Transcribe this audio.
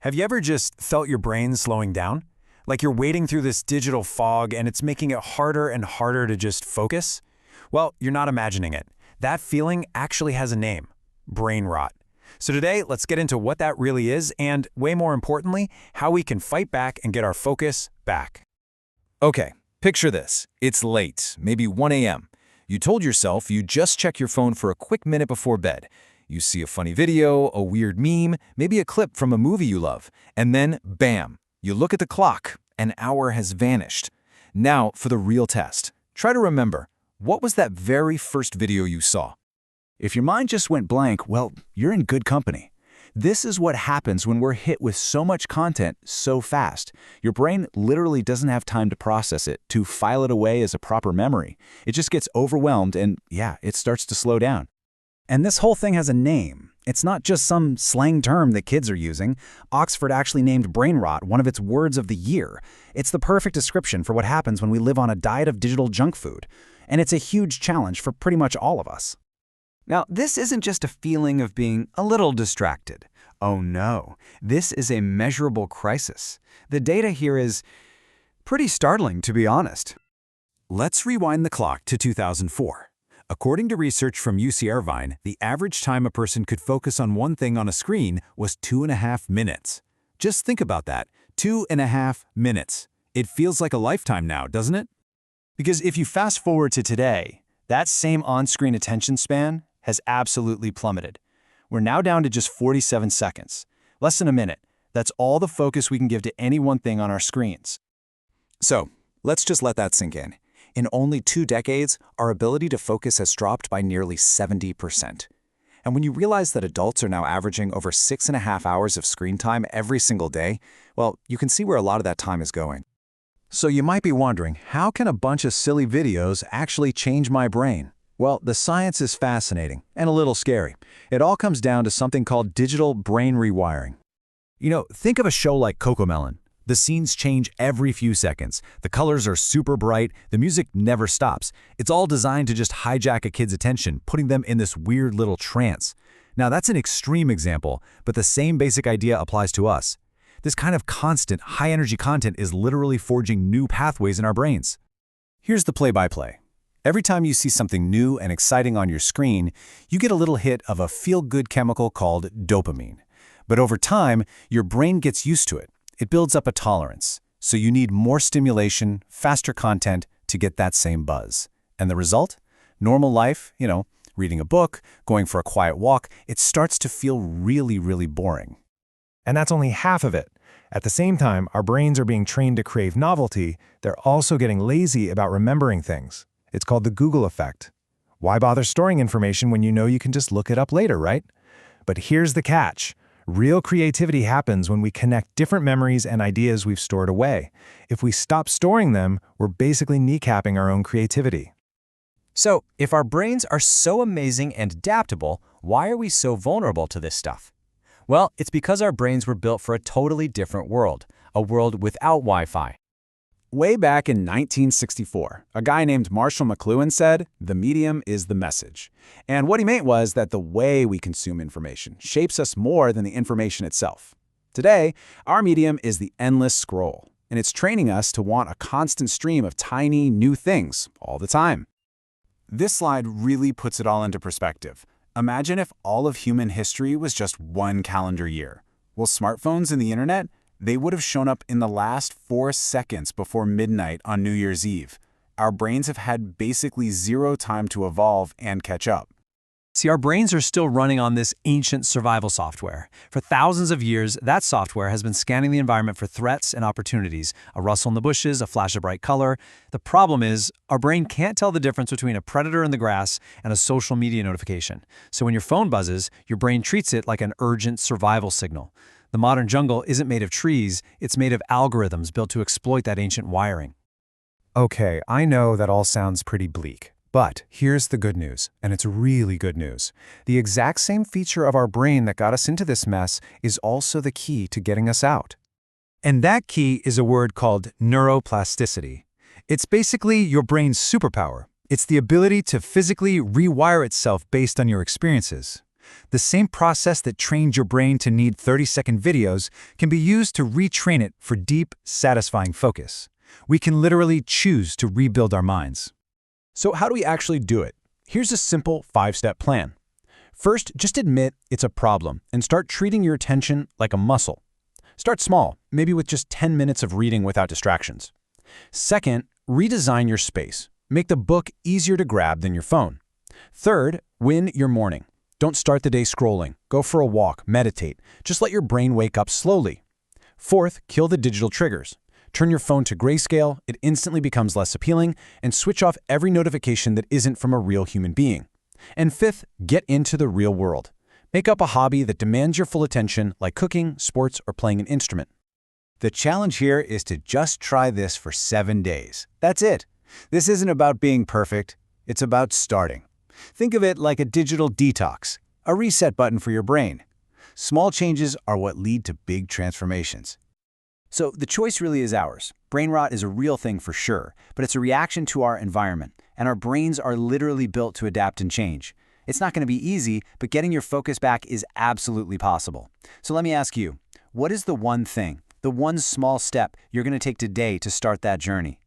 Have you ever just felt your brain slowing down? Like you're wading through this digital fog and it's making it harder and harder to just focus? Well, you're not imagining it. That feeling actually has a name: brain rot. So today, let's get into what that really is and, way more importantly, how we can fight back and get our focus back. Okay, picture this. It's late, maybe 1 a.m. You told yourself you'd just check your phone for a quick minute before bed. You see a funny video, a weird meme, maybe a clip from a movie you love, and then, bam, you look at the clock, an hour has vanished. Now for the real test. Try to remember, what was that very first video you saw? If your mind just went blank, well, you're in good company. This is what happens when we're hit with so much content so fast. Your brain literally doesn't have time to process it, to file it away as a proper memory. It just gets overwhelmed and, yeah, it starts to slow down. And this whole thing has a name. It's not just some slang term that kids are using. Oxford actually named brain rot one of its words of the year. It's the perfect description for what happens when we live on a diet of digital junk food. And it's a huge challenge for pretty much all of us. Now, this isn't just a feeling of being a little distracted. Oh no, this is a measurable crisis. The data here is pretty startling, to be honest. Let's rewind the clock to 2004. According to research from UC Irvine, the average time a person could focus on one thing on a screen was 2.5 minutes. Just think about that, 2.5 minutes. It feels like a lifetime now, doesn't it? Because if you fast forward to today, that same on-screen attention span has absolutely plummeted. We're now down to just 47 seconds, less than a minute. That's all the focus we can give to any one thing on our screens. So, let's just let that sink in. In only 2 decades, our ability to focus has dropped by nearly 70%. And when you realize that adults are now averaging over 6.5 hours of screen time every single day, well, you can see where a lot of that time is going. So you might be wondering, how can a bunch of silly videos actually change my brain? Well, the science is fascinating and a little scary. It all comes down to something called digital brain rewiring. Think of a show like CoComelon. The scenes change every few seconds. The colors are super bright. The music never stops. It's all designed to just hijack a kid's attention, putting them in this weird little trance. Now, that's an extreme example, but the same basic idea applies to us. This kind of constant, high-energy content is literally forging new pathways in our brains. Here's the play-by-play. Every time you see something new and exciting on your screen, you get a little hit of a feel-good chemical called dopamine. But over time, your brain gets used to it. It builds up a tolerance. So you need more stimulation, faster content to get that same buzz. And the result? Normal life, reading a book, going for a quiet walk, it starts to feel really, really boring. And that's only half of it. At the same time, our brains are being trained to crave novelty. They're also getting lazy about remembering things. It's called the Google effect. Why bother storing information when you know you can just look it up later, right? But here's the catch. Real creativity happens when we connect different memories and ideas we've stored away. If we stop storing them, we're basically kneecapping our own creativity. So, if our brains are so amazing and adaptable, why are we so vulnerable to this stuff? Well, it's because our brains were built for a totally different world, a world without Wi-Fi. Way back in 1964, a guy named Marshall McLuhan said, "The medium is the message." And what he meant was that the way we consume information shapes us more than the information itself. Today, our medium is the endless scroll, and it's training us to want a constant stream of tiny, new things all the time. This slide really puts it all into perspective. Imagine if all of human history was just one calendar year. Well, smartphones and the internet, they would have shown up in the last 4 seconds before midnight on New Year's Eve. Our brains have had basically zero time to evolve and catch up. See, our brains are still running on this ancient survival software. For thousands of years, that software has been scanning the environment for threats and opportunities, a rustle in the bushes, a flash of bright color. The problem is, our brain can't tell the difference between a predator in the grass and a social media notification. So when your phone buzzes, your brain treats it like an urgent survival signal. The modern jungle isn't made of trees, it's made of algorithms built to exploit that ancient wiring. Okay, I know that all sounds pretty bleak. But here's the good news, and it's really good news. The exact same feature of our brain that got us into this mess is also the key to getting us out. And that key is a word called neuroplasticity. It's basically your brain's superpower. It's the ability to physically rewire itself based on your experiences. The same process that trained your brain to need 30-second videos can be used to retrain it for deep, satisfying focus. We can literally choose to rebuild our minds. So how do we actually do it? Here's a simple 5-step plan. First, just admit it's a problem and start treating your attention like a muscle. Start small, maybe with just 10 minutes of reading without distractions. Second, redesign your space. Make the book easier to grab than your phone. Third, win your morning. Don't start the day scrolling. Go for a walk, meditate. Just let your brain wake up slowly. Fourth, kill the digital triggers. Turn your phone to grayscale, it instantly becomes less appealing, and switch off every notification that isn't from a real human being. And fifth, get into the real world. Make up a hobby that demands your full attention, like cooking, sports, or playing an instrument. The challenge here is to just try this for 7 days. That's it. This isn't about being perfect, it's about starting. Think of it like a digital detox, a reset button for your brain. Small changes are what lead to big transformations. So the choice really is ours. Brain rot is a real thing for sure, but it's a reaction to our environment, and our brains are literally built to adapt and change. It's not going to be easy, but getting your focus back is absolutely possible. So let me ask you, what is the one thing, the one small step you're going to take today to start that journey?